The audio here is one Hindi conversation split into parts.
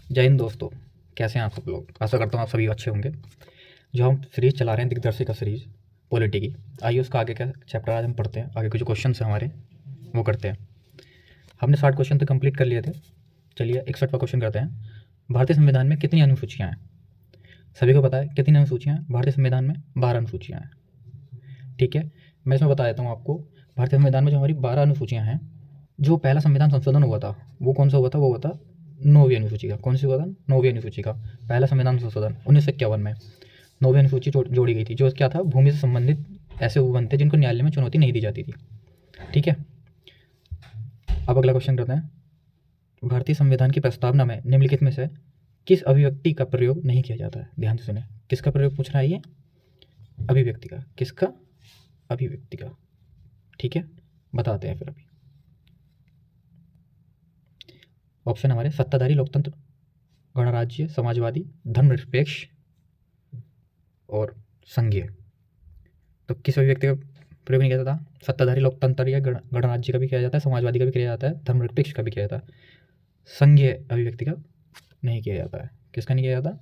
जय हिंद दोस्तों, कैसे हैं आप सब लोग। आशा करता हूँ आप सभी अच्छे होंगे। जो हम सीरीज़ चला रहे हैं दिग्दर्शिका सीरीज़ पॉलिटी की, आइए उसका आगे का चैप्टर आज हम पढ़ते हैं। आगे के जो क्वेश्चन हैं हमारे वो करते हैं। हमने 60 क्वेश्चन तो कंप्लीट कर लिए थे। चलिए 61वां क्वेश्चन करते हैं। भारतीय संविधान में कितनी अनुसूचियाँ हैं? सभी को पता है कितनी अनुसूचियाँ हैं भारतीय संविधान में? 12 अनुसूचियाँ हैं। ठीक है, मैं इसमें बता देता हूँ आपको। भारतीय संविधान में जो हमारी 12 अनुसूचियाँ हैं, जो पहला संविधान संशोधन हुआ था वो कौन सा हुआ था? वो हुआ था 9वीं अनुसूची का। कौन सी हुआ था? 9वीं अनुसूची का पहला संविधान संशोधन 1951 में 9वीं अनुसूची जोड़ी गई थी। जो क्या था? भूमि से संबंधित ऐसे उपवन थे जिनको न्यायालय में चुनौती नहीं दी जाती थी। ठीक है, अब अगला क्वेश्चन करते हैं। भारतीय संविधान की प्रस्तावना में निम्नलिखित में से किस अभिव्यक्ति का प्रयोग नहीं किया जाता है? ध्यान से सुने, किसका प्रयोग पूछ रहा है ये? अभिव्यक्ति का। किसका? अभिव्यक्ति का। ठीक है, बताते हैं फिर अभी। ऑप्शन हमारे सत्ताधारी, लोकतंत्र, गणराज्य, समाजवादी, धर्मनिरपेक्ष और संघीय। तो किस अभिव्यक्ति का प्रयोग नहीं किया जाता? सत्ताधारी, लोकतंत्र या गणराज्य का भी किया जाता है, समाजवादी का भी किया जाता है, धर्मनिरपेक्ष का भी किया जाता है। संघीय अभिव्यक्ति का नहीं किया जाता है। किसका नहीं किया जाता?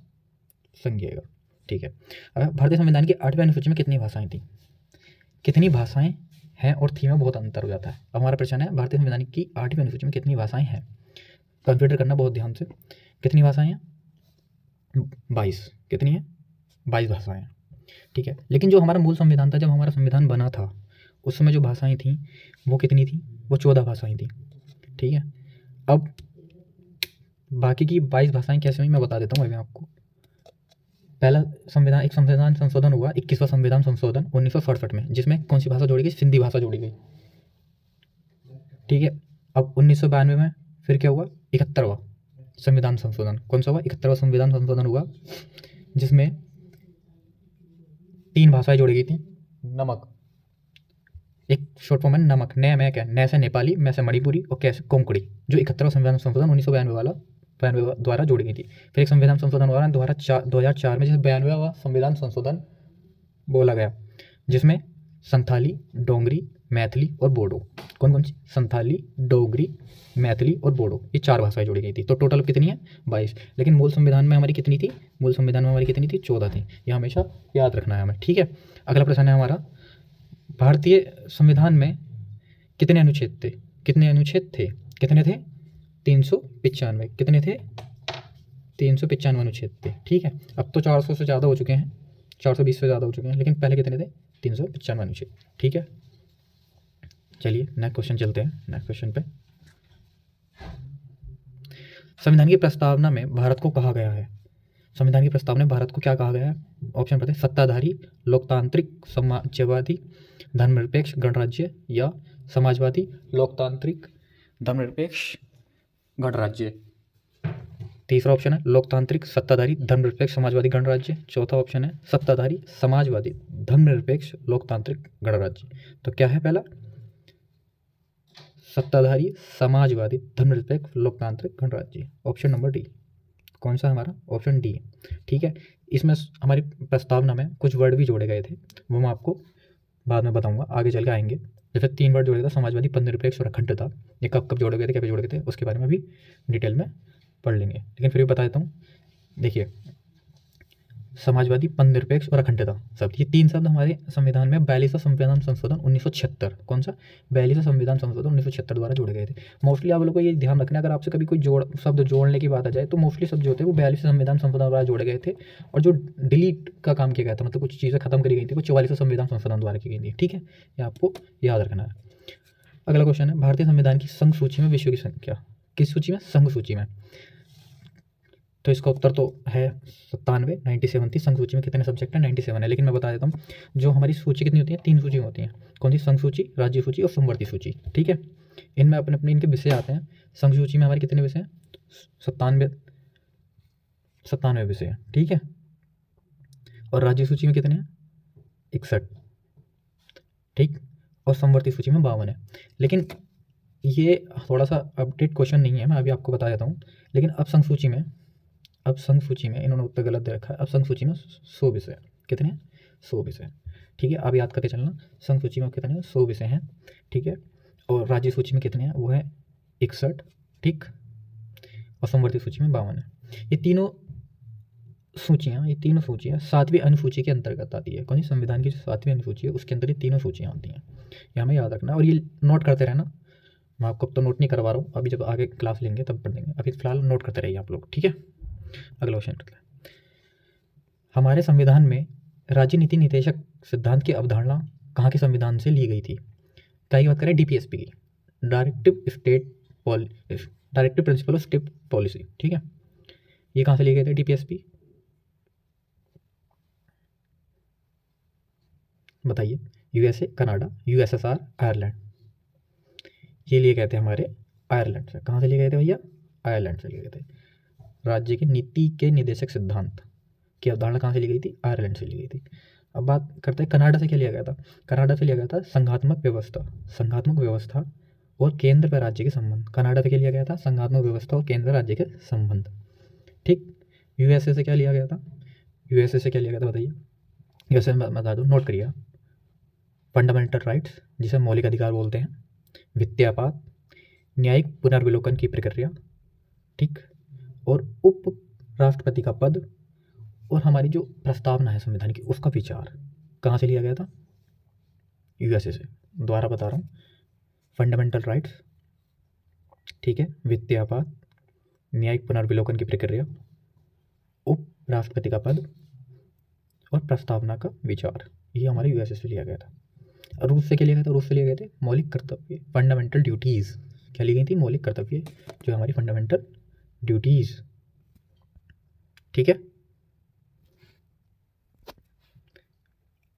संघीय का। ठीक है, अब भारतीय संविधान की 8वीं अनुसूची में कितनी भाषाएं थी? कितनी भाषाएं हैं और थी में बहुत अंतर हो जाता है। अब हमारा प्रश्न है भारतीय संविधान की 8वीं अनुसूची में कितनी भाषाएं हैं? कंसिडर करना बहुत ध्यान से। कितनी भाषाएं हैं? 22। कितनी है? 22 भाषाएं हैं। ठीक है, लेकिन जो हमारा मूल संविधान था, जब हमारा संविधान बना था, उस समय जो भाषाएं थीं वो कितनी थी? वो 14 भाषाएं थी। ठीक है, अब बाकी की 22 भाषाएं कैसे हुई मैं बता देता हूँ अभी आपको। पहला संविधान, एक संविधान संशोधन हुआ, 21वां संविधान संशोधन 1967 में, जिसमें कौन सी भाषा जोड़ी गई? सिंधी भाषा जोड़ी गई। ठीक है, अब 1992 में फिर क्या हुआ? 71वां संविधान संशोधन। कौन सा हुआ? 71वां संविधान संशोधन हुआ, जिसमें 3 भाषाएं जोड़ी गई थी। नमक, एक शॉर्ट फॉर्म है नमक, नै मैं क्या, नै से नेपाली, मैं से मणिपुरी और कैसे कोंकणी, जो 71वां संविधान संशोधन 1992 वाला 92 द्वारा जोड़ी गई थी। फिर एक संविधान संशोधन हुआ 2004 में, जिसे 92वां संविधान संशोधन बोला गया, जिसमें संथाली, डोगरी, मैथिली और बोडो। कौन कौन सी? संथाली, डोगरी, मैथिली और बोडो, ये 4 भाषाएं जोड़ी गई थी। तो टोटल कितनी है? 22। लेकिन मूल संविधान में हमारी कितनी थी? मूल संविधान में हमारी कितनी थी? 14 थी। यह हमेशा याद रखना है हमें। ठीक है, अगला प्रश्न है हमारा, भारतीय संविधान में कितने अनुच्छेद थे? कितने अनुच्छेद थे? कितने थे? 395। कितने थे? 395 अनुच्छेद थे। ठीक है, अब तो 400 से ज़्यादा हो चुके हैं, 420 से ज़्यादा हो चुके हैं, लेकिन पहले कितने थे? 395 अनुच्छेद। ठीक है, चलिए नेक्स्ट क्वेश्चन चलते हैं। नेक्स्ट क्वेश्चन पे, संविधान की प्रस्तावना में भारत को कहा गया है, संविधान की प्रस्तावना में भारत को क्या कहा गया है? ऑप्शन बताए, सत्ताधारी, लोकतांत्रिक, समाजवादी, धर्मनिरपेक्ष, गणराज्य, या समाजवादी, लोकतांत्रिक, धर्मनिरपेक्ष, गणराज्य। तीसरा ऑप्शन है लोकतांत्रिक, सत्ताधारी, धर्मनिरपेक्ष, समाजवादी, गणराज्य। चौथा ऑप्शन है सत्ताधारी, समाजवादी, धर्मनिरपेक्ष, लोकतांत्रिक, गणराज्य। तो क्या है पहला? सत्ताधारी, समाजवादी, धर्मनिरपेक्ष, लोकतांत्रिक, गणराज्य। Option number D. कौन सा हमारा? Option D. ठीक है, इसमें हमारी प्रस्तावना में कुछ वर्ड भी जोड़े गए थे, वो मैं आपको बाद में बताऊंगा, आगे चल के आएंगे। जैसे 3 वर्ड जोड़े थे, समाजवादी, पदनिरपेक्ष और अखंडता। ये कब कब जोड़े गए थे, कैसे जोड़े गए थे, उसके बारे में भी डिटेल में पढ़ लेंगे, लेकिन फिर भी बता देता हूँ। देखिए, समाजवादी, पदनिरपेक्ष और अखंडता शब्द, ये 3 शब्द हमारे संविधान में 42वां संविधान संशोधन 1976, कौन सा? 42वां संविधान संशोधन 1976 द्वारा जोड़े गए थे। मोस्टली आप लोगों को ये ध्यान रखना है, अगर आपसे कभी कोई शब्द जोड़ने की बात आ जाए, तो मोस्टली शब्द जो होते हैं वो 42वें संविधान संशोधन द्वारा जोड़े गए थे, और जो डिलीट का काम किया गया था, मतलब कुछ चीज़ें खत्म करी गई थी, वो 44वें संविधान संशोधन द्वारा की गई थी। ठीक है, ये आपको याद रखना है। अगला क्वेश्चन है, भारतीय संविधान की संघ सूची में विश्व की संख्या, किस सूची में? संघ सूची में। तो इसका उत्तर तो है 97, 97 थी। संघ सूची में कितने सब्जेक्ट हैं? 97 है। लेकिन मैं बता देता हूँ, जो हमारी सूची कितनी होती है? 3 सूची होती हैं। कौन सी? संघ सूची, राज्य सूची और समवर्ती सूची। ठीक है, इनमें अपने अपने इनके विषय आते हैं। संघ सूची में हमारे कितने विषय हैं? 97 विषय हैं। ठीक है, और राज्य सूची में कितने हैं? 61। ठीक, और समवर्ती सूची में 52 है। लेकिन ये थोड़ा सा अपडेट क्वेश्चन नहीं है, मैं अभी आपको बता देता हूँ। लेकिन अब संघ सूची में, इन्होंने उत्तर गलत दे रखा है। अब संघ सूची में 100 विषय। कितने हैं? 100 विषय। ठीक है, अब याद करके चलना, संघ सूची में कितने हैं? 100 विषय हैं। ठीक है, और राज्य सूची में कितने हैं? वो है 61। ठीक, और समवर्ती सूची में 52 है। ये तीनों सूचियाँ 7वीं अनुसूची के अंतर्गत आती है। कौन सी? संविधान की जो 7वीं अनुसूची है उसके अंदर ये तीनों सूचियाँ होती हैं। ये हमें याद रखना और ये नोट करते रहना। मैं आपको अब तो नोट नहीं करवा रहा हूँ, अभी जब आगे क्लास लेंगे तब पढ़ देंगे। अभी फिलहाल नोट करते रहिए आप लोग, ठीक है। अगला क्वेश्चन करते हैं। हमारे संविधान में राज्य नीति निर्देशक सिद्धांत की अवधारणा कहाँ के संविधान से ली गई थी? क्या की बात करें? DPSP की, directive principle of state policy, ठीक है। ये कहाँ से लिए गए थे DPSP? बताइए। USA, Canada, USSR, Ireland. ये लिए गए थे हमारे आयरलैंड से। कहाँ से लिए गए थे भैया? आयरलैंड से लिए गए थे। राज्य की नीति के निर्देशक सिद्धांत की अवधारणा कहाँ से ली गई थी? आयरलैंड से ली गई थी। अब बात करते हैं कनाडा से क्या लिया गया था। कनाडा से लिया गया था संघात्मक व्यवस्था और केंद्र व राज्य के संबंध। कनाडा से क्या लिया गया था? संघात्मक व्यवस्था और केंद्र व राज्य के संबंध, ठीक। USA से क्या लिया गया था? USA से क्या लिया गया था बताइए? USA में बता दो, नोट करिए। फंडामेंटल राइट्स, जिसे मौलिक अधिकार बोलते हैं, वित्तीय आपात, न्यायिक पुनर्विलोकन की प्रक्रिया, ठीक, और उप राष्ट्रपति का पद, और हमारी जो प्रस्तावना है संविधान की उसका विचार। कहाँ से लिया गया था? USA से। दोबारा बता रहा हूँ, फंडामेंटल राइट्स, ठीक है, वित्तीय आपात, न्यायिक पुनर्विलोकन की प्रक्रिया, उप राष्ट्रपति का पद और प्रस्तावना का विचार, ये हमारे USA से लिया गया था। और रूस से क्या लिया गया था? रूस से लिए गए थे मौलिक कर्तव्य, फंडामेंटल ड्यूटीज़। क्या ली गई थी? मौलिक कर्तव्य, जो हमारी फंडामेंटल ड्यूटीज़, ठीक है।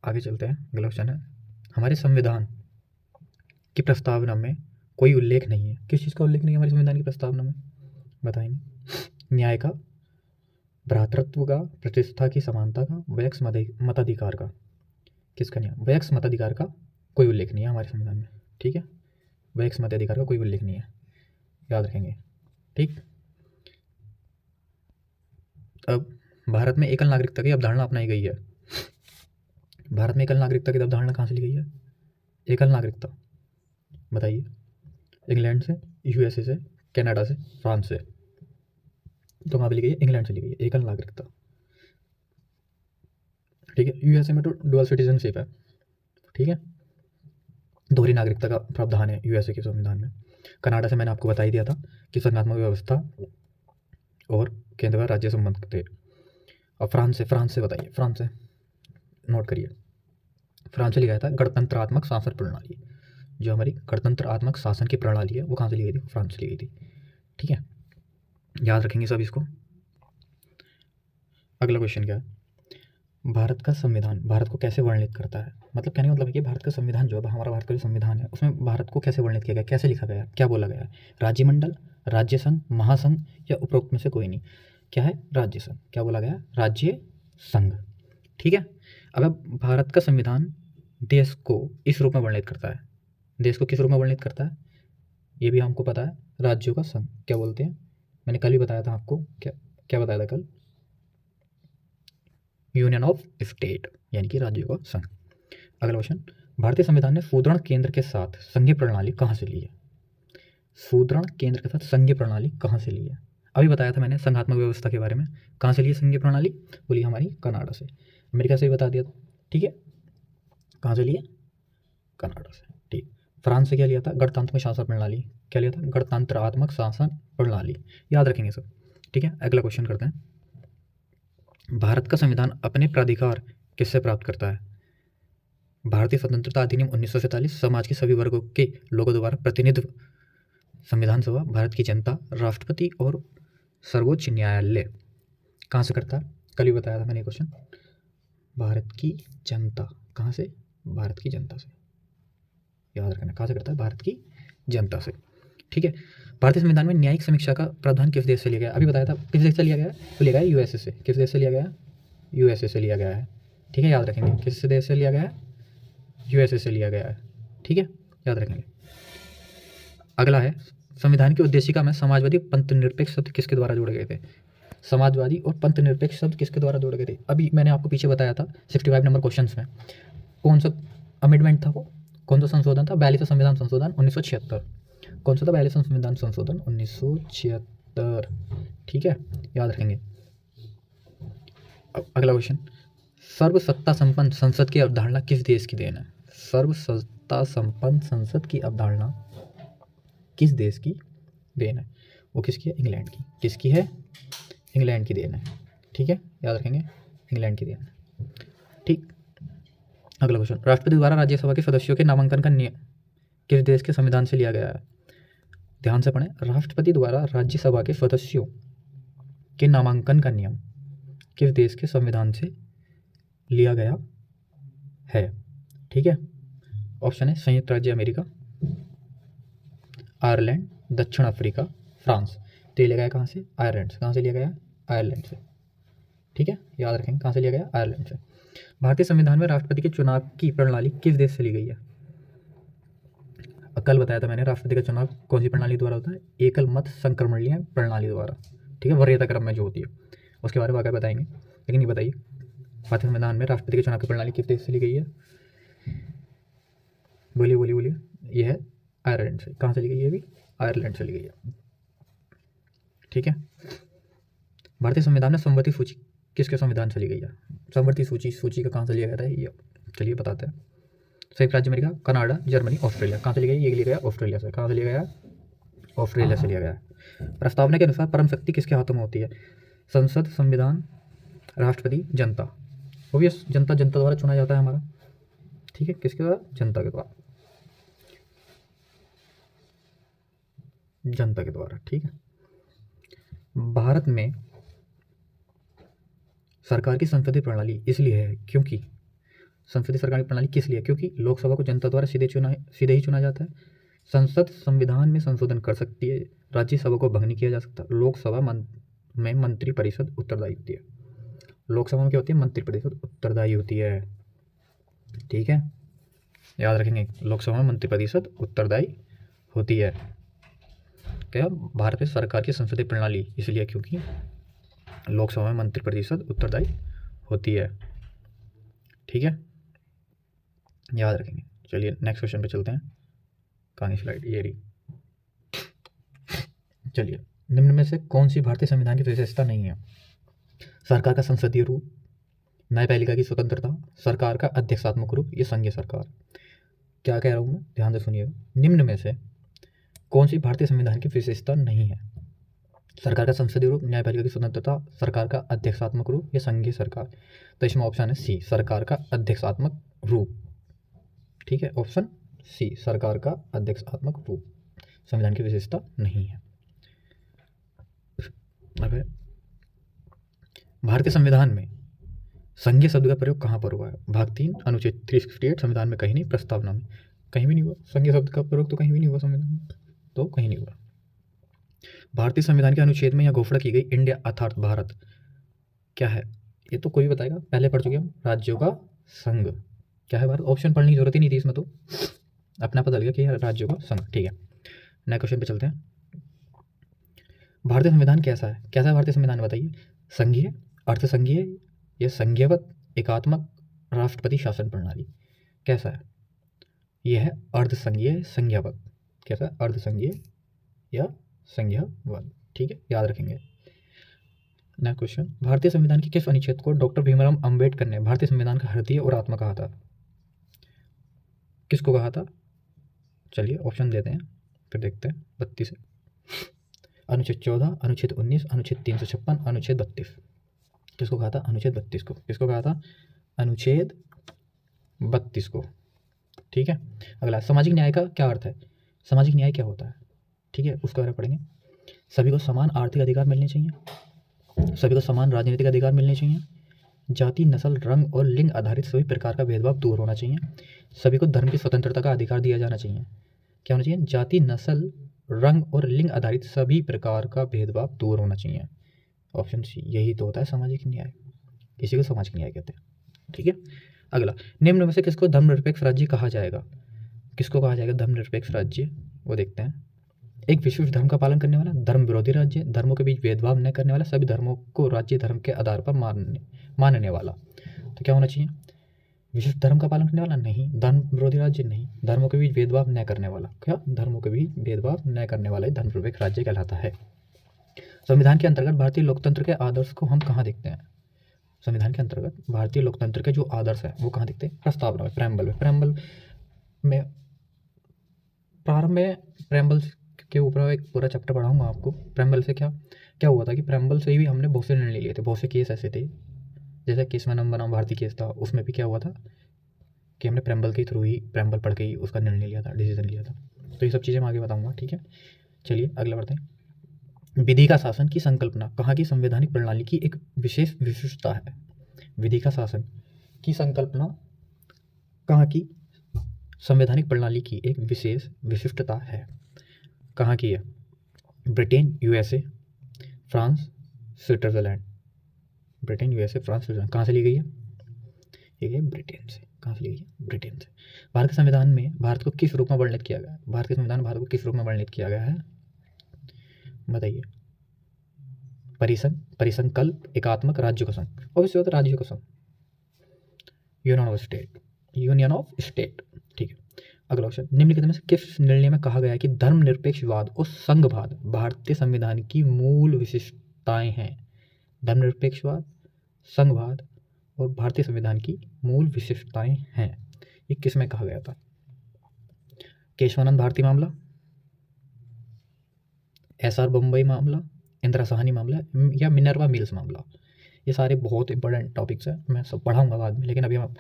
आगे चलते हैं। अगला क्वेश्चन है, हमारे संविधान की प्रस्तावना में कोई उल्लेख नहीं है। किस चीज़ का उल्लेख नहीं है हमारे संविधान की प्रस्तावना में? बताएंगे। न्याय का, भ्रातृत्व का, प्रतिष्ठा की समानता का, वैयक्तिक मताधिकार का। किसका नहीं है? वैयक्तिक मताधिकार का कोई उल्लेख नहीं है हमारे संविधान में, ठीक है। वैयक्तिक मताधिकार का कोई उल्लेख नहीं है, याद रखेंगे, ठीक। अब भारत में एकल नागरिकता की अवधारणा अपनाई गई है। भारत में एकल नागरिकता की अवधारणा कहाँ से ली गई है? एकल नागरिकता बताइए। इंग्लैंड से, USA से, कनाडा से, फ्रांस से। तो कहाँ पे ली गई है? इंग्लैंड से ली गई है एकल नागरिकता, ठीक है। USA में तो डुअल सिटीजनशिप है, ठीक है, दोहरी नागरिकता का प्रावधान है USA के संविधान में। कनाडा से मैंने आपको बता ही दिया था कि संघात्मक व्यवस्था और केंद्र व राज्य संबंध थे। और फ्रांस से बताइए। फ्रांस से नोट करिए। फ्रांस से लिया गया था गणतंत्रात्मक शासन प्रणाली। जो हमारी गणतंत्रात्मक शासन की प्रणाली है वो कहाँ से ली गई थी? फ्रांस से ली गई थी, ठीक है। याद रखेंगे सब इसको। अगला क्वेश्चन क्या है? भारत का संविधान भारत को कैसे वर्णित करता है? मतलब कहने का मतलब है कि भारत का संविधान जो है, हमारा भारत का जो संविधान है उसमें भारत को कैसे वर्णित किया गया, कैसे लिखा गया, क्या बोला गया है? राज्यमंडल, राज्य संघ, महासंघ या उपरोक्त में से कोई नहीं। क्या है? राज्य संघ। क्या बोला गया? राज्य संघ, ठीक है। अब भारत का संविधान देश को इस रूप में वर्णित करता है। देश को किस रूप में वर्णित करता है ये भी हमको पता है, राज्यों का संघ। क्या बोलते हैं? मैंने कल भी बताया था आपको, क्या बताया था कल? यूनियन ऑफ स्टेट, यानी कि राज्यों का संघ। अगला क्वेश्चन, भारतीय संविधान ने सुदृढ़ केंद्र के साथ संघीय प्रणाली कहाँ से ली है? सुदृढ़ केंद्र के साथ संघीय प्रणाली कहाँ से ली है? अभी बताया था मैंने संघात्मक व्यवस्था के बारे में। कहाँ से ली संघीय प्रणाली? बोली हमारी कनाडा से। अमेरिका से भी बता दिया था, ठीक है। कहाँ से लिए? कनाडा से, ठीक। फ्रांस से क्या लिया था? गणतांत्रिक शासन प्रणाली। क्या लिया था? गणतंत्रात्मक शासन प्रणाली। याद रखेंगे सब, ठीक है। अगला क्वेश्चन करते हैं, भारत का संविधान अपने प्राधिकार किससे प्राप्त करता है? भारतीय स्वतंत्रता अधिनियम 1947 समाज के सभी वर्गों के लोगों द्वारा प्रतिनिधित्व, संविधान सभा, भारत की जनता, राष्ट्रपति और सर्वोच्च न्यायालय। कहाँ से करता है? कल ही बताया था मैंने क्वेश्चन। भारत की जनता। कहाँ से? भारत की जनता से। याद रखना, कहाँ से करता है? भारत की जनता से, ठीक है। भारतीय संविधान में न्यायिक समीक्षा का प्रावधान किस देश से लिया गया? अभी बताया था किस देश से लिया गया है? तो लिया गया है USA से। किस देश से लिया गया है? USA से लिया गया है, ठीक है। याद रखेंगे किस देश से लिया गया है? USA से लिया गया है, ठीक है, याद रखेंगे। अगला है, संविधान की उद्देशिका में समाजवादी पंथ निरपेक्ष शब्द किसके द्वारा जोड़े गए थे? समाजवादी और पंथ निरपेक्ष शब्द किसके द्वारा जोड़े गए थे? अभी मैंने आपको पीछे बताया था 65 नंबर क्वेश्चन में। कौन सा अमेंडमेंट था वो? कौन सा संशोधन था? 42वां संविधान संशोधन 1976। कौन सा था? 42वां संविधान संशोधन 1976, 70। ठीक है, याद रखेंगे। अब अगला क्वेश्चन, सर्वसत्ता संपन्न संसद की अवधारणा किस देश की देन है? सर्वसत्ता संपन्न संसद की अवधारणा किस देश की देन है? वो किसकी है? इंग्लैंड की। किसकी है? इंग्लैंड की देन है। ठीक है, याद रखेंगे, इंग्लैंड की देन है। ठीक, अगला क्वेश्चन, राष्ट्रपति द्वारा राज्यसभा के सदस्यों के नामांकन का नियम किस देश के संविधान से लिया गया है? ध्यान से पढ़ें, राष्ट्रपति द्वारा राज्यसभा के सदस्यों के नामांकन का नियम किस देश के संविधान से लिया गया है? ठीक है, ऑप्शन है संयुक्त राज्य अमेरिका, आयरलैंड, दक्षिण अफ्रीका, फ्रांस। तो ये लिया गया कहाँ से? आयरलैंड से। कहाँ से लिया गया? आयरलैंड से। ठीक है, याद रखेंगे कहाँ से लिया गया? आयरलैंड से। भारतीय संविधान में राष्ट्रपति के चुनाव की प्रणाली किस देश से ली गई है? कल बताया था मैंने, राष्ट्रपति का चुनाव कौन सी प्रणाली द्वारा होता है? एकल मत संक्रमणीय प्रणाली द्वारा। ठीक है, वरीयता क्रम में जो होती है, उसके बारे में आगे बताएंगे। लेकिन ये बताइए, भारतीय संविधान में राष्ट्रपति के चुनाव की प्रणाली किस देश से ली गई है? बोलिए बोलिए बोलिए। ये है आयरलैंड से। कहाँ से ली गई है? ये भी आयरलैंड से ली गई है। ठीक है, भारतीय संविधान में समवर्ती सूची किसके संविधान से ली गई है? समवर्ती सूची का कहाँ से लिया गया था? ये चलिए बताते हैं। संयुक्त राज्य अमेरिका, कनाडा, जर्मनी, ऑस्ट्रेलिया। कहाँ से लिया गया? ये लिया गया ऑस्ट्रेलिया से। कहाँ से लिया गया? ऑस्ट्रेलिया से लिया गया। प्रस्तावना के अनुसार परम शक्ति किसके हाथों में होती है? संसद, संविधान, राष्ट्रपति, जनता। वो भी जनता द्वारा चुना जाता है हमारा। ठीक है, किसके द्वारा? जनता के द्वारा, जनता के द्वारा। ठीक है, भारत में सरकार की संसदीय प्रणाली इसलिए है क्योंकि संसदीय सरकार की प्रणाली किस लिए? क्योंकि लोकसभा को जनता द्वारा सीधे ही चुना जाता है। संसद संविधान में संशोधन कर सकती है, राज्यसभा को भंग नहीं किया जा सकता। लोकसभा में मंत्रिपरिषद उत्तरदायी होती है। लोकसभा में क्या होती है? मंत्रिपरिषद उत्तरदायी होती है। ठीक है, याद रखेंगे, लोकसभा में मंत्रिपरिषद उत्तरदायी होती है। क्या? भारत में सरकार की संसदीय प्रणाली इसलिए क्योंकि लोकसभा में मंत्रिपरिषद उत्तरदायी होती है। ठीक है, याद रखेंगे। चलिए नेक्स्ट क्वेश्चन पे चलते हैं। कहानी स्लाइड ये रही। चलिए, निम्न में से कौन सी भारतीय संविधान की विशेषता नहीं है? सरकार का संसदीय रूप, न्यायपालिका की स्वतंत्रता, सरकार का अध्यक्षात्मक रूप, ये संघीय सरकार। क्या कह रहा हूँ मैं? ध्यान से सुनिएगा। निम्न में से कौन सी भारतीय संविधान की विशेषता नहीं है? सरकार का संसदीय रूप, न्यायपालिका की स्वतंत्रता, सरकार का अध्यक्षात्मक रूप, या संघीय सरकार। तो इसमें ऑप्शन है सी, सरकार का अध्यक्षात्मक रूप। ठीक है, ऑप्शन सी, सरकार का अध्यक्षात्मक रूप संविधान की विशेषता नहीं है। अब भारतीय संविधान में संघीय शब्द का प्रयोग कहाँ पर हुआ है? भाग 3 अनुच्छेद 368 संविधान में कहीं नहीं, प्रस्तावना में कहीं भी नहीं हुआ। संघीय शब्द का प्रयोग तो कहीं भी नहीं हुआ संविधान में, तो कहीं नहीं हुआ। भारतीय संविधान के अनुच्छेद में यह घोषणा की गई, इंडिया अर्थात भारत क्या है? ये तो कोई बताएगा, पहले पढ़ चुके हम, राज्यों का संघ। क्या है भारत? ऑप्शन पढ़ने की जरूरत ही नहीं थी इसमें, तो अपना पता लगा कि राज्यों का संघ। ठीक है, नेक्स्ट क्वेश्चन पे चलते हैं। भारतीय संविधान कैसा है? कैसा है भारतीय संविधान बताइए? संघीय, अर्ध संघीय, या संघीयवत, एकात्मक, राष्ट्रपति शासन प्रणाली। कैसा है? यह है अर्ध संघीय, संघीयवत। कैसा है? अर्ध संघीय या संघीयवत। ठीक है, याद रखेंगे। नेक्स्ट क्वेश्चन, भारतीय संविधान के किस अनुच्छेद को डॉक्टर भीमराव अंबेडकर ने भारतीय संविधान का हृदय और आत्मा कहा था? किसको कहा था? चलिए ऑप्शन देते हैं, फिर देखते हैं। 32 अनुच्छेद 14, अनुच्छेद 19, अनुच्छेद 356, अनुच्छेद 32। किसको कहा था? अनुच्छेद 32 को। किसको कहा था? अनुच्छेद 32 को। ठीक है, अगला, सामाजिक न्याय का क्या अर्थ है? सामाजिक न्याय क्या होता है? ठीक है, उसका बारे में पढ़ेंगे। सभी को समान आर्थिक अधिकार मिलने चाहिए, सभी को समान राजनीतिक अधिकार मिलने चाहिए, जाति, नस्ल, रंग और लिंग आधारित सभी प्रकार का भेदभाव दूर होना चाहिए, सभी को धर्म की स्वतंत्रता का अधिकार दिया जाना चाहिए। क्या होना चाहिए? जाति, नस्ल, रंग और लिंग आधारित सभी प्रकार का भेदभाव दूर होना चाहिए। ऑप्शन सी, यही तो होता है सामाजिक न्याय, इसी को सामाजिक न्याय कहते हैं। ठीक है, अगला, निम्न में से किसको धर्मनिरपेक्ष राज्य कहा जाएगा? किसको कहा जाएगा धर्मनिरपेक्ष राज्य? वो देखते हैं। एक विशिष्ट धर्म का पालन करने वाला, धर्म विरोधी राज्य, धर्मों के बीच भेदभाव न करने वाला, सभी धर्मों को राज्य धर्म के आधार पर मानने वाला। तो क्या होना चाहिए? विशिष्ट धर्म का पालन करने वाला नहीं, धर्म विरोधी राज्य नहीं, धर्मों के बीच भेदभाव न करने वाला। क्या? धर्मों के बीच भेदभाव न करने वाला ही धर्मनिरपेक्ष राज्य कहलाता है। संविधान के अंतर्गत भारतीय लोकतंत्र के आदर्श को हम कहाँ देखते हैं? संविधान के अंतर्गत भारतीय लोकतंत्र के जो आदर्श हैं वो कहाँ दिखते हैं? प्रस्तावना में, प्रेम्बल में। प्रेम्बल में प्रारंभ में प्रेम्बल के ऊपर एक पूरा चैप्टर पढ़ाऊंगा आपको। प्रेम्बल से क्या क्या हुआ था कि प्रेम्बल से ही हमने बहुत से निर्णय लिए थे, बहुत से केस ऐसे थे, जैसे केसवा नंबर बनाम भारतीय केस था, उसमें भी क्या हुआ था कि हमने प्रेम्बल के थ्रू ही, प्रेम्बल पढ़ के ही उसका निर्णय लिया था, डिसीजन लिया था। तो ये सब चीज़ें मैं आगे बताऊँगा, ठीक है। चलिए अगला बढ़ते हैं। विधि का शासन की संकल्पना कहाँ की संवैधानिक प्रणाली की एक विशेष विशिष्टता है? विधि का शासन की संकल्पना कहाँ की संवैधानिक प्रणाली की एक विशेष विशिष्टता है? कहाँ की है? Britain, USA, France, Switzerland. Britain, USA, France, Switzerland. कहाँ से ली गई है? ये ब्रिटेन से। कहाँ से ली गई है? ब्रिटेन से। भारत के संविधान में भारत को किस रूप में वर्णित किया गया है? भारत के संविधान में भारत को किस रूप में वर्णित किया गया है, बताइए। परिसंघ, परिसंकल्प, एकात्मक, राज्य का संघ। ऑब्वियसली होता है राज्य का संघ, union of state, union of state, ठीक है। अगला क्वेश्चन, निम्नलिखित में से किस निर्णय में कहा गया है कि धर्मनिरपेक्षवाद और संघवाद भारतीय संविधान की मूल विशेषताएं हैं? धर्मनिरपेक्षवाद, संघवाद और भारतीय संविधान की मूल विशेषताएं हैं, ये किस में कहा गया था? केशवानंद भारती मामला, एसआर बम्बई मामला, इंदिरा साहनी मामला, या मिनर्वा मिल्स मामला। ये सारे बहुत इंपॉर्टेंट टॉपिक्स हैं, मैं सब पढ़ाऊंगा बाद में, लेकिन अभी हम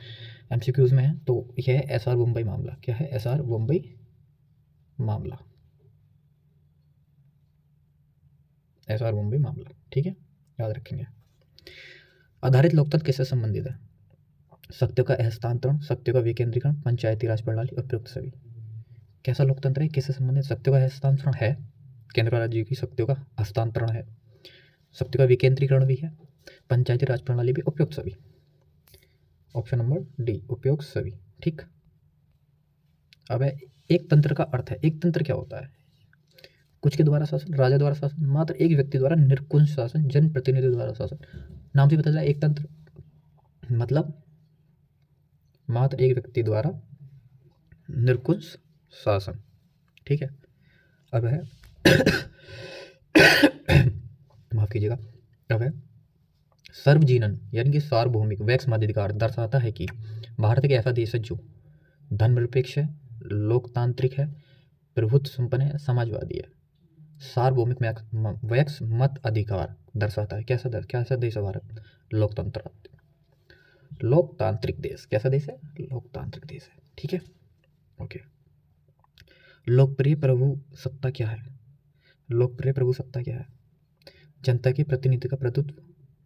एमसीक्यूज में हैं। तो यह है एसआर बम्बई मामला। क्या है? एसआर बम्बई मामला, एसआर बम्बई मामला, ठीक है, याद रखेंगे। आधारित लोकतंत्र किससे संबंधित है? सत्यों का हस्तांतरण, सत्यों का विकेंद्रीकरण, पंचायती राज प्रणाली, उपयुक्त सभी। कैसा लोकतंत्र है, किससे संबंधित? सत्यों का हस्तांतरण है, केंद्र और राज्य की शक्तियों का हस्तांतरण है, शक्ति का विकेंद्रीकरण भी है, पंचायती राज प्रणाली भी, उपयुक्त सभी। ऑप्शन नंबर डी, उपयुक्त सभी, ठीक। अब है एक तंत्र का अर्थ है। एक तंत्र क्या होता है? कुछ के द्वारा शासन, राजा द्वारा शासन, मात्र एक व्यक्ति द्वारा निरंकुश शासन, जनप्रतिनिधि द्वारा शासन। नाम से पता चला एक तंत्र मतलब मात्र एक व्यक्ति द्वारा निरंकुश शासन, ठीक है। अब है माफ कीजिएगा। अब है सार्वजनीन यानी कि सार्वभौमिक वैक्स मताधिकार दर्शाता है कि भारत एक ऐसा देश है जो धर्मनिरपेक्ष है, लोकतांत्रिक है, प्रभुत्व संपन्न है, समाजवादी है। सार्वभौमिक वैक्स मत अधिकार दर्शाता है कैसा देश है भारत? लोकतांत्रिक देश। कैसा देश है? लोकतांत्रिक देश है, ठीक है, ओके। लोकप्रिय प्रभु सत्ता क्या है? लोकप्रिय प्रभु सत्ता क्या है? जनता के प्रतिनिधि का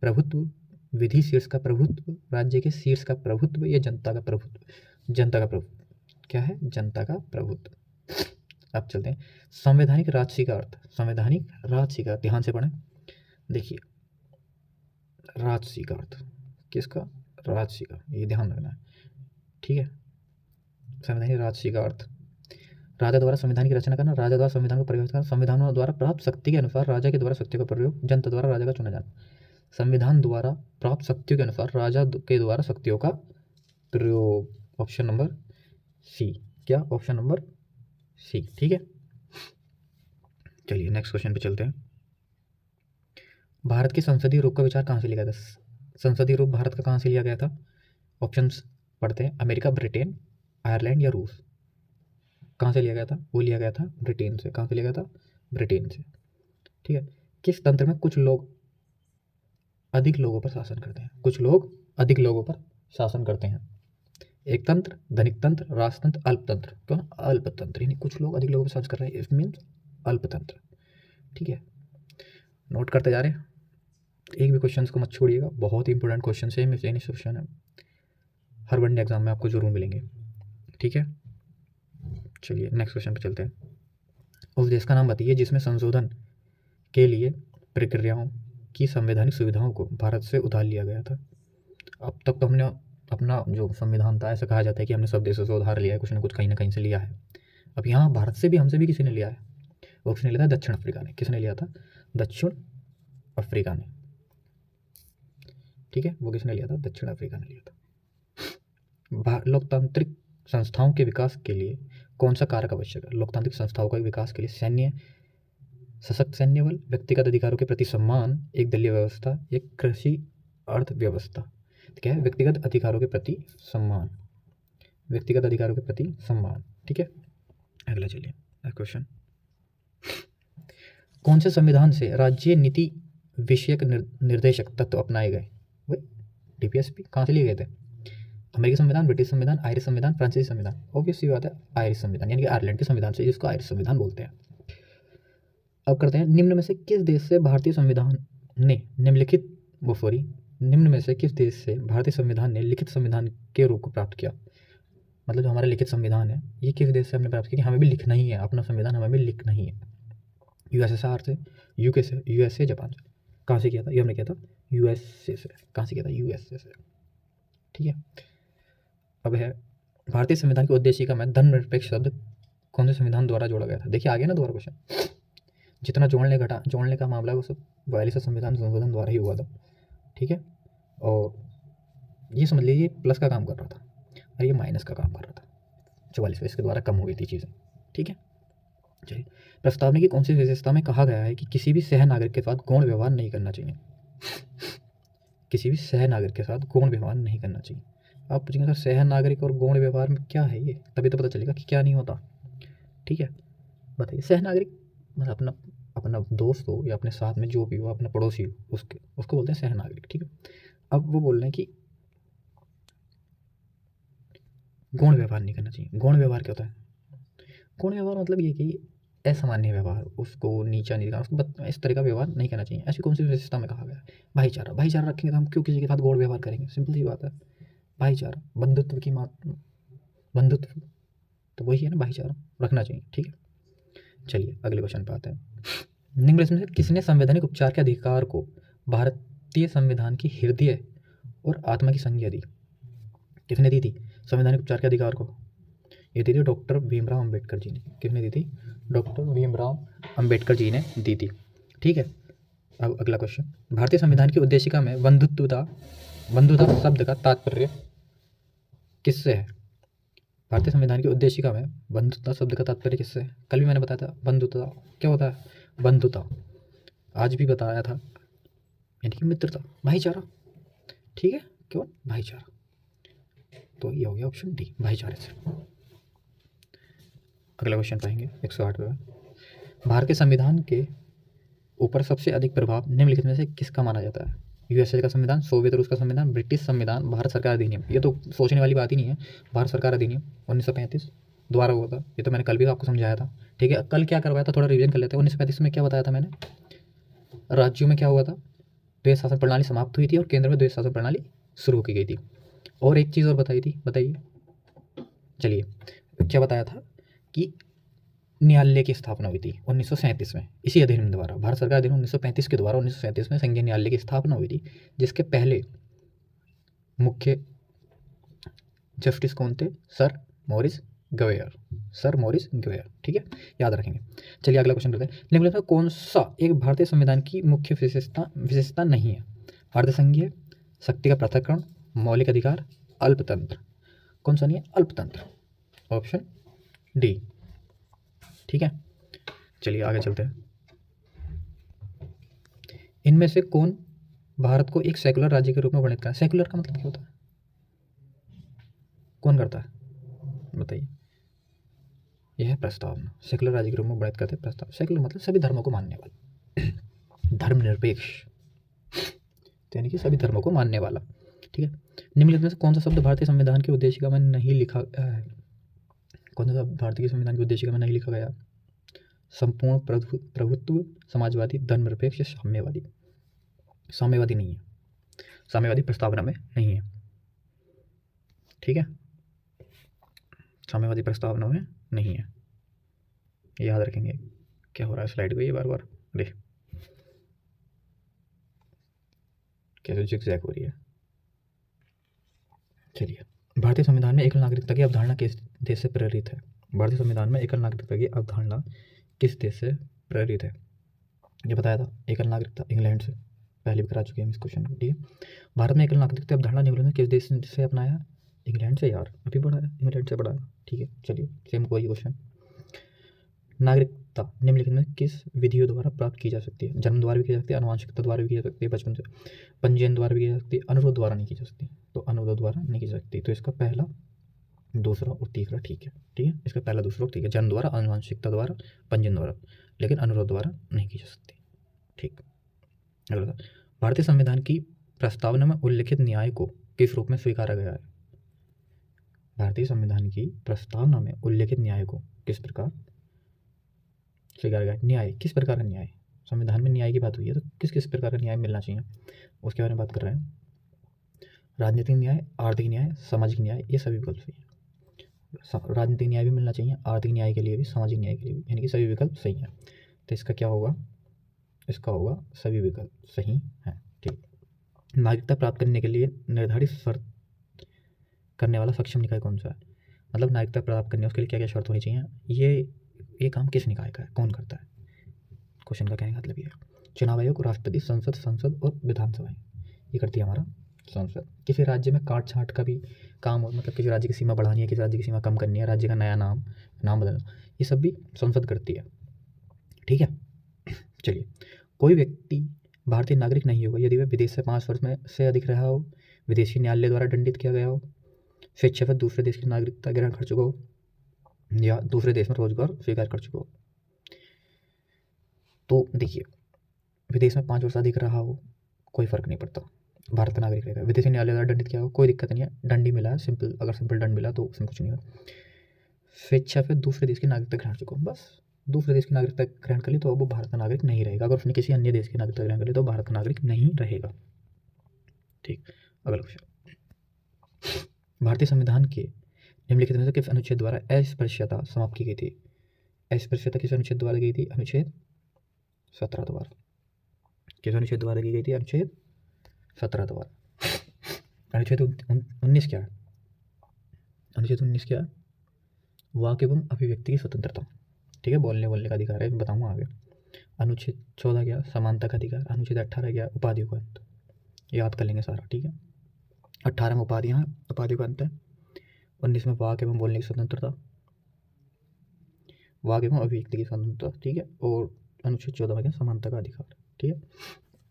प्रभुत्व, विधि शीर्ष का प्रभुत्व, राज्य के शीर्ष का प्रभुत्व, या जनता का प्रभुत्व? जनता का प्रभुत्व। क्या है? जनता का प्रभुत्व। अब चलते हैं संवैधानिक राजसी का अर्थ। संवैधानिक राजसी का, ध्यान से पढ़ें, देखिए राजसी का अर्थ किसका? राजसी का, ये ध्यान रखना है, ठीक है। संवैधानिक राजसी का अर्थ राजा द्वारा संविधान की रचना करना, राजा द्वारा संविधान को परिवर्तित करना, संविधान द्वारा प्राप्त शक्ति के अनुसार राजा के द्वारा शक्ति का प्रयोग, जनता द्वारा राजा का चुना जाना। संविधान द्वारा प्राप्त शक्तियों के अनुसार राजा के द्वारा शक्तियों का प्रयोग। Option number C. क्या? ऑप्शन नंबर सी, ठीक है। चलिए नेक्स्ट क्वेश्चन पे चलते हैं। भारत के संसदीय रूप का विचार कहाँ से लिया गया था? संसदीय रूप भारत का कहाँ से लिया गया था? ऑप्शंस पढ़ते हैं, अमेरिका, ब्रिटेन, आयरलैंड या रूस। कहाँ से लिया गया था? वो लिया गया था ब्रिटेन से। कहाँ से लिया गया था? ब्रिटेन से, ठीक है। किस तंत्र में कुछ लोग अधिक लोगों पर शासन करते हैं? कुछ लोग अधिक लोगों पर शासन करते हैं। एक तंत्र, धनिक तंत्र, राजतंत्र, अल्पतंत्र। क्यों? अल्पतंत्र, यानी कुछ लोग अधिक लोगों पर शासन कर रहे हैं, इट मीन्स अल्पतंत्र, ठीक है। नोट करते जा रहे हैं, एक भी क्वेश्चन को मत छोड़िएगा, बहुत ही इंपॉर्टेंट क्वेश्चन है, मिसलेनियस क्वेश्चन है, हर वनडे एग्जाम में आपको जरूर मिलेंगे, ठीक है। चलिए नेक्स्ट क्वेश्चन पे चलते हैं। उस देश का नाम बताइए जिसमें संशोधन के लिए प्रक्रियाओं की संवैधानिक सुविधाओं को भारत से उधार लिया गया था। अब तक तो हमने अपना जो संविधान था, ऐसा कहा जाता है कि हमने सब देशों से उधार लिया है, कुछ ना कुछ कहीं ना कहीं से लिया है। अब यहाँ भारत से भी, हमसे भी किसी ने लिया है, वो किसने लिया था? दक्षिण अफ्रीका ने। किसने लिया था? दक्षिण अफ्रीका ने, ठीक है। वो किसने लिया था? दक्षिण अफ्रीका ने लिया था। लोकतांत्रिक संस्थाओं के विकास के लिए कौन सा कारक आवश्यक है? लोकतांत्रिक संस्थाओं के विकास के लिए सशक्त सैन्य बल, व्यक्तिगत अधिकारों के प्रति सम्मान, एक दलीय व्यवस्था, एक कृषि अर्थव्यवस्था। तो क्या है? व्यक्तिगत अधिकारों के प्रति सम्मान, व्यक्तिगत अधिकारों के प्रति सम्मान। ठीक है, अगला चलिए क्वेश्चन। कौन से संविधान से राज्य नीति विषयक निर्देशक तत्व अपनाए गए? वही डीपीएसपी। कहाँ से लिए गए थे? अमेरिकी संविधान, ब्रिटिश संविधान, आयरिश संविधान, फ्रांसीसी संविधान। ऑब्वियस सी बात है, आयरिश संविधान, यानी कि आयरलैंड के संविधान से, जिसको आयरिश संविधान बोलते हैं। अब करते हैं, निम्न में से किस देश से भारतीय संविधान ने निम्नलिखित निम्न में से किस देश से भारतीय संविधान ने लिखित संविधान के रूप को प्राप्त किया? मतलब जो हमारा लिखित संविधान है, ये किस देश से हमने प्राप्त किया कि हमें भी लिखना ही है, अपना संविधान हमें भी लिखना ही है? यूएसएसआर से, यूके से, यूएसए, जापान से। कहाँ से किया था? ये हमने किया था यूएसए से। कहाँ से किया था? यूएसए से। ठीक है, अब है भारतीय संविधान की उद्देशिका में धर्मनिरपेक्ष शब्द कौन से संविधान द्वारा जोड़ा गया था? देखिए आगे ना दोबारा क्वेश्चन, जितना जोड़ने का मामला है वो सब 42 संविधान संशोधन द्वारा ही हुआ था। ठीक है, और ये समझ लीजिए प्लस का काम कर रहा था और ये माइनस का काम कर रहा था। 44 इसके द्वारा कम हो गई थी चीज़ें। ठीक है, चलिए, प्रस्तावना की कौन सी विशेषता में कहा गया है कि किसी भी सह नागरिक के साथ गौण व्यवहार नहीं करना चाहिए? किसी भी सह नागरिक के साथ गौण व्यवहार नहीं करना चाहिए। आप पूछेंगे सर सह नागरिक और गौण व्यवहार में क्या है? ये तभी तो पता चलेगा कि क्या नहीं होता। ठीक है, बताइए। सह नागरिक मतलब अपना दोस्त हो या अपने साथ में जो भी हो, अपना पड़ोसी हो, उसको बोलते हैं सह नागरिक। ठीक है, अब वो बोल रहे हैं कि गौण व्यवहार नहीं करना चाहिए। गौण व्यवहार क्या होता है? गौण व्यवहार मतलब ये कि असामान्य व्यवहार, उसको नीचा नहीं दिखाना, उसको इस तरह का व्यवहार नहीं करना चाहिए। ऐसी कौन सी विशेषता में कहा गया है? भाईचारा रखेंगे तो हम क्यों किसी के साथ गौण व्यवहार करेंगे? सिंपल सी बात है, भाईचारा, बंधुत्व तो वही है ना, भाईचारा रखना चाहिए। ठीक है, चलिए अगले क्वेश्चन पे आते हैं। निम्न में से किसने संवैधानिक उपचार के अधिकार को भारतीय संविधान की हृदय और आत्मा की संज्ञा दी? किसने दी थी संवैधानिक उपचार के अधिकार को? ये दी थी डॉक्टर भीमराव अंबेडकर जी ने। किसने दी थी? डॉक्टर भीमराव अंबेडकर जी ने दी थी। ठीक है, अब अगला क्वेश्चन। भारतीय संविधान की उद्देशिका में बंधुता शब्द का तात्पर्य किससे है? भारतीय संविधान की उद्देशिका में बंधुता शब्द का तात्पर्य किससे है? कल भी मैंने बताया था बंधुता क्या होता है, बंधुता। आज भी बताया था, यानी कि मित्रता, भाईचारा। ठीक है, क्यों भाईचारा? तो ये हो गया ऑप्शन डी, भाईचारे से। अगला क्वेश्चन पाएंगे 108 में। भारत के संविधान के ऊपर सबसे अधिक प्रभाव निम्नलिखित में से किसका माना जाता है? यूएसए का संविधान, सोवियत रूस का संविधान, ब्रिटिश संविधान, भारत सरकार अधिनियम। ये तो सोचने वाली बात ही नहीं है। भारत सरकार अधिनियम 1935 द्वारा हुआ था। ये तो मैंने कल भी आपको समझाया था। ठीक है, कल क्या करवाया था थोड़ा रिवीजन कर लेते हैं। 1935 में क्या बताया था मैंने? राज्यों में क्या हुआ था? द्वैध शासन प्रणाली समाप्त हुई थी और केंद्र में द्वैध शासन प्रणाली शुरू की गई थी। और एक चीज़ और बताई थी, बताइए। चलिए, क्या बताया था? कि न्यायालय की स्थापना हुई थी 1937 में, इसी अधिनियम द्वारा। भारत सरकार अधिनियम 1935 के द्वारा 1937 में संघीय न्यायालय की स्थापना हुई थी, जिसके पहले मुख्य जस्टिस कौन थे? Sir Maurice Gwyer. ठीक है, याद रखेंगे। चलिए अगला क्वेश्चन करते हैं। निम्नलिखित में कौन सा एक भारतीय संविधान की मुख्य विशेषता नहीं है? अर्धसंघीय, शक्ति का पृथक्करण, मौलिक अधिकार, अल्पतंत्र। कौन सा नहीं है? अल्पतंत्र, ऑप्शन डी। ठीक है, चलिए आगे चलते हैं। इनमें से कौन भारत को एक सेकुलर राज्य के रूप में वर्णित करता है? सेकुलर का मतलब क्या होता है? कौन करता है बताइए? यह है प्रस्तावना। सेकुलर राज्य के रूप में वर्णित करते हैं प्रस्ताव। सेकुलर मतलब सभी धर्मों को मानने वाला, धर्मनिरपेक्ष, यानी कि सभी धर्मों को मानने वाला। ठीक है, निम्नलिखित में से कौन सा शब्द भारतीय संविधान की उद्देशिका में नहीं लिखा है? कौन सा भारतीय संविधान की उद्देशिका में नहीं लिखा गया? संपूर्ण प्रभुत्व, समाजवादी, धर्मनिरपेक्ष, साम्यवादी। साम्यवादी नहीं है, साम्यवादी प्रस्तावना में नहीं है। ठीक है, साम्यवादी प्रस्तावना में नहीं है, याद रखेंगे। क्या हो रहा है स्लाइड को ये बार बार देख कैसे जिगजैग हो रही है। चलिए, भारतीय संविधान में एकल नागरिकता की अवधारणा किस देश से प्रेरित है? भारतीय संविधान में एकल नागरिकता की अवधारणा किस देश से प्रेरित है? ये बताया था, एकल नागरिकता इंग्लैंड से। पहले भी करा चुके हैं इस क्वेश्चन को। ठीक है, भारत में एकल नागरिकता अवधारणा निम्नलिखित में किस देश से अपनाया? इंग्लैंड से। यार अभी पढ़ा है, इंग्लैंड से पढ़ा है। ठीक है, चलिए सेम कोई क्वेश्चन। आनुवांशिकता निम्नलिखित में किस विधियों द्वारा प्राप्त की जा सकती है? जन्म द्वारा भी की जा सकती है, आनुवांशिकता द्वारा भी की जा सकती है, बचपन से पंजीयन द्वारा भी की जा सकती है, अनुरोध द्वारा नहीं की जा सकती। तो अनुरोध द्वारा नहीं की जा सकती, तो इसका पहला, दूसरा और तीसरा ठीक है। ठीक है, इसका पहला, दूसरा और ठीक है। जन्म द्वारा, आनुवांशिकता द्वारा, पंजीयन द्वारा, लेकिन अनुरोध द्वारा नहीं की जा सकती। ठीक। अगला, भारतीय संविधान की प्रस्तावना में उल्लिखित न्याय को किस रूप में स्वीकारा गया है? भारतीय संविधान की प्रस्तावना में उल्लिखित न्याय को किस प्रकार स्वीकारा गया? न्याय किस प्रकार का न्याय? संविधान में न्याय की बात हुई है, तो किस किस प्रकार का न्याय मिलना चाहिए उसके बारे में बात कर रहे हैं। राजनीतिक न्याय, आर्थिक न्याय, सामाजिक न्याय, ये सभी विकल्प सही है। राजनीतिक न्याय भी मिलना चाहिए, आर्थिक न्याय के लिए भी, सामाजिक न्याय के लिए भी, यानी कि सभी विकल्प सही है। तो इसका क्या होगा? इसका होगा सभी विकल्प सही है। ठीक। नागरिकता प्राप्त करने के लिए निर्धारित शर्त करने वाला सक्षम निकाय कौन सा है? मतलब नागरिकता प्राप्त करने उसके लिए क्या क्या शर्त होनी चाहिए? ये काम किस निकाय का है, कौन करता है? क्वेश्चन का कहने का मतलब ये है, चुनाव आयोग, राष्ट्रपति, संसद और विधानसभाएं, ये करती है हमारा संसद। किसी राज्य में काट छांट का भी काम हो, मतलब किसी राज्य की सीमा बढ़ानी है, किसी राज्य की सीमा कम करनी है, राज्य का नया नाम बदलना, ये सब भी संसद करती है। ठीक है। चलिए, कोई व्यक्ति भारतीय नागरिक नहीं होगा यदि वह विदेश से 5 वर्ष में से अधिक रहा हो, विदेशी न्यायालय द्वारा दंडित किया गया हो, स्वेच्छा दूसरे देश की नागरिकता ग्रहण कर चुका हो, या दूसरे देश में रोजगार स्वीकार कर चुका हो। तो देखिए, विदेश में 5 वर्ष अधिक रहा हो, कोई फर्क नहीं पड़ता, भारत का नागरिक रहेगा। विदेशी न्यायालय द्वारा दंडित किया हो, कोई दिक्कत नहीं है, दंड ही मिला है, सिंपल, अगर सिंपल दंड मिला तो उसमें कुछ नहीं होगा। स्वेच्छा से दूसरे देश की नागरिकता ग्रहण चुका हो, बस दूसरे देश की नागरिकता ग्रहण कर ली तो अब वो भारत का नागरिक नहीं रहेगा। अगर उसने किसी अन्य देश की नागरिकता ग्रहण कर ली तो भारत का नागरिक नहीं रहेगा। ठीक। अगला क्वेश्चन, भारतीय संविधान के निम्नलिखित में से किस अनुच्छेद द्वारा अस्पृश्यता समाप्त की गई थी? अस्पृश्यता किस अनुच्छेद द्वारा की गई थी? अनुच्छेद 17 द्वारा। किस अनुच्छेद द्वारा की गई थी? अनुच्छेद 17 द्वारा। अनुच्छेद 19 क्या है? अनुच्छेद 19 क्या है? वाक एवं अभिव्यक्ति की स्वतंत्रता। ठीक है, बोलने का अधिकार है, बताऊंगा आगे। अनुच्छेद 14 क्या? समानता का अधिकार। अनुच्छेद 18 क्या? उपाधियों का अंत। याद कर लेंगे सारा। ठीक है, 18 में उपाधियां हैं, उपाधियों का अंत है। 19 में वाक एवं बोलने की स्वतंत्रता, वाक एवं अभिव्यक्ति की स्वतंत्रता। ठीक है, और अनुच्छेद 14 में क्या? समानता का अधिकार। ठीक है।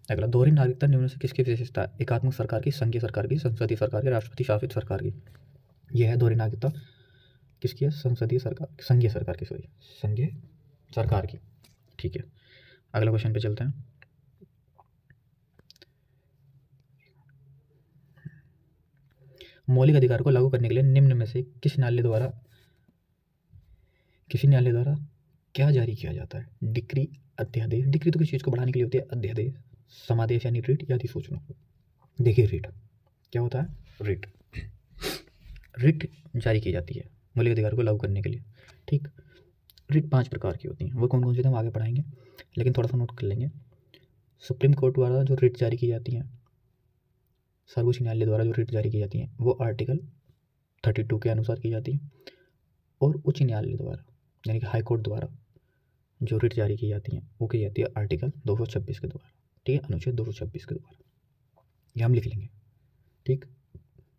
अगला, दोहरी नागरिकता निम्न से किसकी विशेषता है? एकात्मक सरकार की, संघीय सरकार की, संसदीय सरकार की, राष्ट्रपति शासित सरकार की। यह है दोहरी नागरिकता किसकी है? संसदीय सरकार, संघीय सरकार की, सॉरी, संघीय सरकार की। ठीक है, अगला क्वेश्चन पे चलते हैं। मौलिक अधिकार को लागू करने के लिए निम्न में से किसी न्यायालय द्वारा क्या जारी किया जाता है? डिक्री, अध्यादेश। डिक्री तो किसी चीज़ को बढ़ाने के लिए होती है, अध्यादेश, समादेश यानी रिट या अधिसूचना। देखिए, रिट क्या होता है? रिट जारी की जाती है मौलिक अधिकार को लागू करने के लिए। ठीक। रिट 5 प्रकार की होती हैं, वो कौन कौन सी हम आगे पढ़ाएंगे, लेकिन थोड़ा सा नोट कर लेंगे। सुप्रीम कोर्ट द्वारा जो रिट जारी की जाती हैं, सर्वोच्च न्यायालय द्वारा जो रिट जारी की जाती हैं, वो आर्टिकल 32 के अनुसार की जाती है। और उच्च न्यायालय द्वारा यानी कि हाई कोर्ट द्वारा जो रिट जारी की जाती हैं, वो की जाती है आर्टिकल 226 के द्वारा। ठीक है, अनुच्छेद 226 के द्वारा, ये हम लिख लेंगे। ठीक।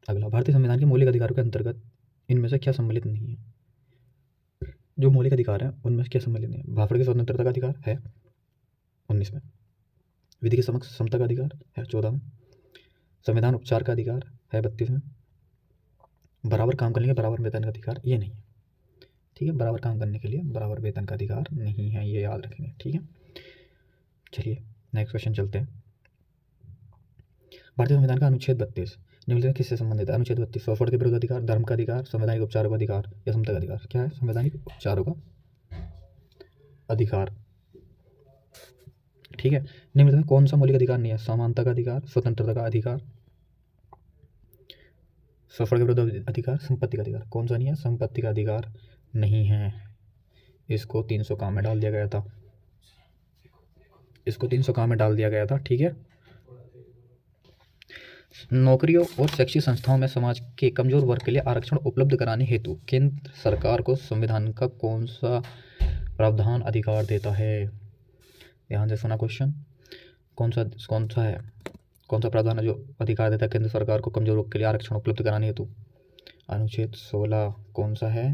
अगला, भारतीय संविधान के मौलिक अधिकारों के अंतर्गत इनमें से क्या सम्मिलित नहीं है? जो मौलिक अधिकार हैं उनमें से क्या सम्मिलित नहीं है? भाषण की स्वतंत्रता का अधिकार है 19 में, विधि के समक्ष समता का अधिकार है 14 में, संविधान उपचार का अधिकार है 32 में, बराबर काम करने के बराबर वेतन का अधिकार ये नहीं है। ठीक है, बराबर काम करने के लिए बराबर वेतन का अधिकार नहीं है, ये याद रखेंगे। ठीक है, चलिए नेक्स्ट क्वेश्चन चलते हैं। भारतीय संविधान का अनुच्छेद 32 निम्नलिखित में किससे संबंधित है? अनुच्छेद 32 शोषण के विरुद्ध अधिकार, धर्म का अधिकार, संवैधानिक उपचारों का अधिकार या समता का अधिकार। क्या है? संवैधानिक उपचारों का अधिकार। ठीक है, निम्नलिखित में कौन सा मौलिक अधिकार नहीं है? समानता का अधिकार, स्वतंत्रता का अधिकार, शोषण के विरुद्ध अधिकार, संपत्ति का अधिकार। कौन सा नहीं है? संपत्ति का अधिकार नहीं है। इसको 300 काम में डाल दिया गया था, इसको 300 काम में डाल दिया गया था। ठीक है, नौकरियों और शैक्षिक संस्थाओं में समाज के कमजोर वर्ग के लिए आरक्षण उपलब्ध कराने हेतु केंद्र सरकार को संविधान का कौन सा प्रावधान अधिकार देता है? ध्यान से सुना क्वेश्चन, कौन सा है, कौन सा प्रावधान है जो अधिकार देता है केंद्र सरकार को कमजोर वर्ग के लिए आरक्षण उपलब्ध कराने हेतु? अनुच्छेद 16। कौन सा है?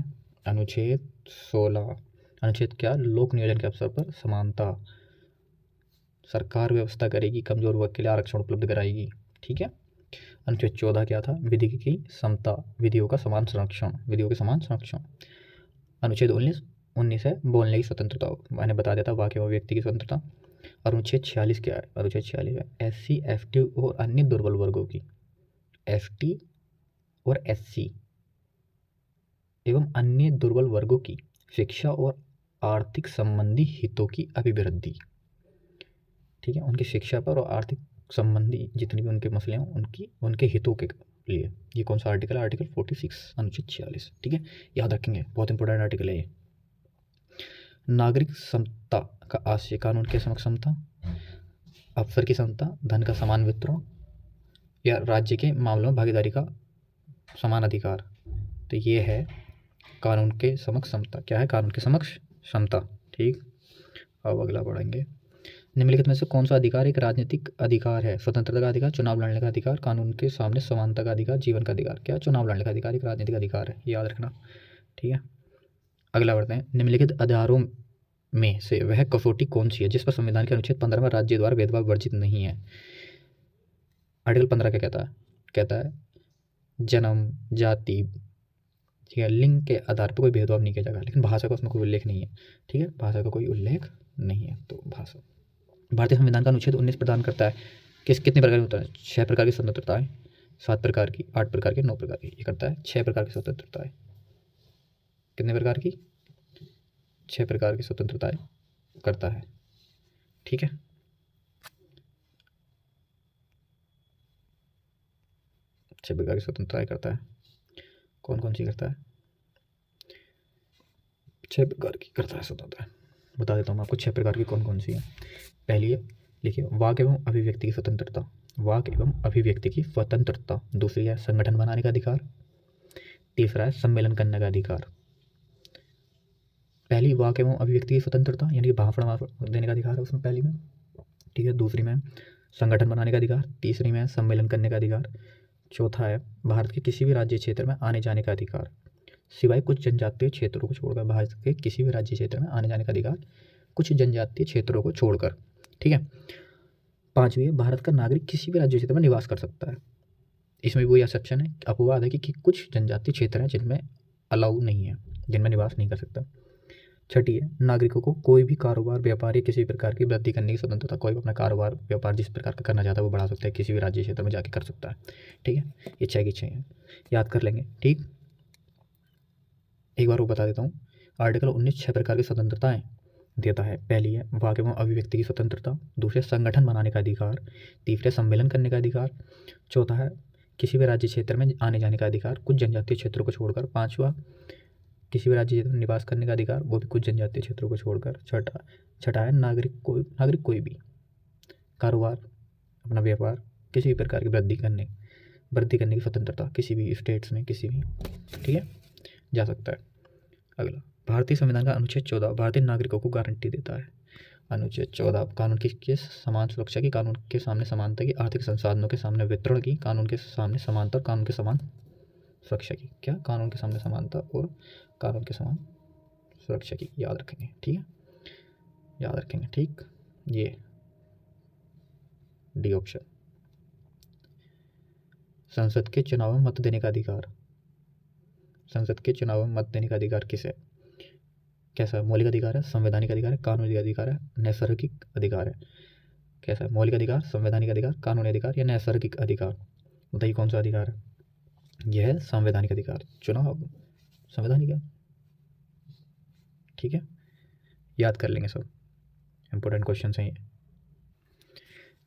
अनुच्छेद 16। अनुच्छेद क्या, लोक नियोजन के अवसर पर समानता, सरकार व्यवस्था करेगी, कमजोर वर्ग के लिए आरक्षण उपलब्ध कराएगी। ठीक है। अनुच्छेद 14 क्या था, विधि की समता, विधियों का समान संरक्षण, विधियों के समान संरक्षण। अनुच्छेद 19 है बोलने की स्वतंत्रता, मैंने बता दिया था, वाक्य व व्यक्ति की स्वतंत्रता। और अनुच्छेद 46 क्या है, अनुच्छेद 46 है SC FT और अन्य दुर्बल वर्गों की, FT और SC एवं अन्य दुर्बल वर्गों की शिक्षा और आर्थिक संबंधी हितों की अभिवृद्धि। ठीक है, उनकी शिक्षा पर और आर्थिक संबंधी जितनी भी उनके मसले हैं उनके हितों के लिए। ये कौन सा आर्टिकल है, आर्टिकल 46 अनुच्छेद 46। ठीक है, याद रखेंगे, बहुत इंपॉर्टेंट आर्टिकल है ये। नागरिक समता का आशय, कानून के समक्ष समता, अवसर की समता, धन का समान वितरण या राज्य के मामलों में भागीदारी का समान अधिकार। तो ये है कानून के समक्ष समता। क्या है, कानून के समक्ष समता। ठीक, अब अगला पढ़ेंगे। निम्नलिखित में से कौन सा अधिकार एक राजनीतिक अधिकार है, स्वतंत्रता का अधिकार, चुनाव लड़ने का अधिकार, कानून के सामने समानता का अधिकार, जीवन का अधिकार। क्या, चुनाव लड़ने का अधिकार एक राजनीतिक अधिकार है, याद रखना। ठीक है, अगला बढ़ते हैं। निम्नलिखित अधिकारों में से वह कसौटी कौन सी है जिस पर संविधान के अनुच्छेद 15 में राज्य द्वारा भेदभाव वर्जित नहीं है। आर्टिकल 15 क्या कहता है जन्म, जाति, ठीक है, लिंग के आधार पर कोई भेदभाव नहीं किया जाएगा, लेकिन भाषा का उसमें कोई उल्लेख नहीं है। ठीक है, भाषा का कोई उल्लेख नहीं है। तो भाषा, भारतीय संविधान का अनुच्छेद 19 प्रदान करता है कितने प्रकार की होता है, 6 प्रकार की स्वतंत्रताएं, 7 प्रकार की, 8 प्रकार की, 9 प्रकार की। ये करता है 6 प्रकार की स्वतंत्रताएं। कितने प्रकार की, 6 प्रकार की स्वतंत्रताएं करता है। ठीक है, छह प्रकार की स्वतंत्रताएं करता है। कौन कौन सी करता है, 6 प्रकार की करता है स्वतंत्रता। बता देता हूँ आपको 6 प्रकार की कौन कौन सी है। पहली है, लिखिए, वाक एवं अभिव्यक्ति की स्वतंत्रता, वाक एवं अभिव्यक्ति की स्वतंत्रता। दूसरी है संगठन बनाने का अधिकार। तीसरा है सम्मेलन करने का अधिकार। पहली वाक एवं अभिव्यक्ति की स्वतंत्रता, यानी भाषण देने का अधिकार है उसमें, पहली में। ठीक है, दूसरी में संगठन बनाने का अधिकार, तीसरी में सम्मेलन करने का अधिकार, चौथा है भारत के किसी भी राज्य क्षेत्र में आने जाने का अधिकार, सिवाय कुछ जनजातीय क्षेत्रों को छोड़कर। भारत के किसी भी राज्य क्षेत्र में आने जाने का अधिकार, कुछ जनजातीय क्षेत्रों को छोड़कर। ठीक है, पांचवी है भारत का नागरिक किसी भी राज्य क्षेत्र में निवास कर सकता है। इसमें भी वही एक्सेप्शन है, अपवाद है कि कुछ जनजातीय क्षेत्र हैं जिनमें अलाउ नहीं है, जिनमें निवास नहीं कर सकता। छठी है नागरिकों को कोई भी कारोबार, व्यापार या किसी प्रकार की वृद्धि करने की स्वतंत्रता। कोई अपना कारोबार, व्यापार जिस प्रकार का करना चाहता है वो बढ़ा सकता है, किसी भी राज्य क्षेत्र में जाके कर सकता है। ठीक है, ये 6 की 6 है, याद कर लेंगे। ठीक, एक बार वो बता देता हूँ। आर्टिकल 19 6 प्रकार की स्वतंत्रताएं देता है। पहली है वाक एवं अभिव्यक्ति की स्वतंत्रता, दूसरे संगठन बनाने का अधिकार, तीसरे सम्मेलन करने का अधिकार, चौथा है किसी भी राज्य क्षेत्र में आने जाने का अधिकार, कुछ जनजातीय क्षेत्रों को छोड़कर, पांचवा किसी भी राज्य क्षेत्र में निवास करने का अधिकार, वो भी कुछ जनजातीय क्षेत्रों को छोड़कर, छठा है नागरिक कोई भी कारोबार, अपना व्यापार, किसी भी प्रकार की वृद्धि करने की स्वतंत्रता, किसी भी स्टेट्स में किसी भी, ठीक है, जा सकता है। अगला, भारतीय संविधान का अनुच्छेद 14 भारतीय नागरिकों को गारंटी देता है। अनुच्छेद 14 कानून की समान सुरक्षा की, कानून के सामने समानता की, आर्थिक संसाधनों के सामने वितरण की, कानून के सामने समानता और कानून के समान सुरक्षा की। क्या, कानून के सामने समानता और कानून के समान सुरक्षा की, याद रखेंगे। ठीक है, याद रखेंगे। ठीक, ये डी ऑप्शन। संसद के चुनाव में मत देने का अधिकार, संसद के चुनाव में मत देने का अधिकार किसे, कैसा मौलिक अधिकार है, संवैधानिक अधिकार है, कानूनी अधिकार है, नैसर्गिक अधिकार है। कैसा है, मौलिक अधिकार, संवैधानिक अधिकार, कानूनी अधिकार या नैसर्गिक अधिकार। बताइए कौन सा अधिकार है। यह है संवैधानिक अधिकार, चुनाव संवैधानिक है। ठीक है, याद कर लेंगे सब, इंपॉर्टेंट क्वेश्चन हैं ये।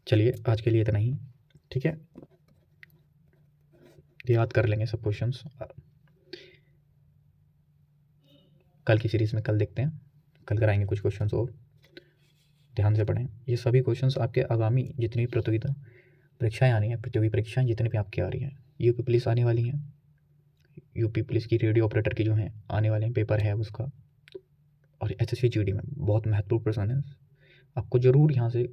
चलिए आज के लिए इतना ही। ठीक है, याद कर लेंगे सब क्वेश्चंस। कल की सीरीज में कल देखते हैं, कल कराएंगे कुछ क्वेश्चंस और, ध्यान से पढ़ें। ये सभी क्वेश्चंस आपके आगामी जितनी प्रतियोगिता परीक्षाएं आनी है, प्रतियोगी परीक्षाएं जितनी भी आपकी आ रही हैं, यूपी पुलिस आने वाली हैं, यूपी पुलिस की रेडियो ऑपरेटर की जो हैं आने वाले हैं, पेपर है उसका, और एसएससी जीडी में बहुत महत्वपूर्ण प्रश्न है, आपको ज़रूर यहाँ से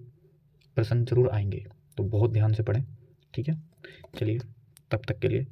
प्रश्न जरूर आएंगे, तो बहुत ध्यान से पढ़ें। ठीक है, चलिए तब तक के लिए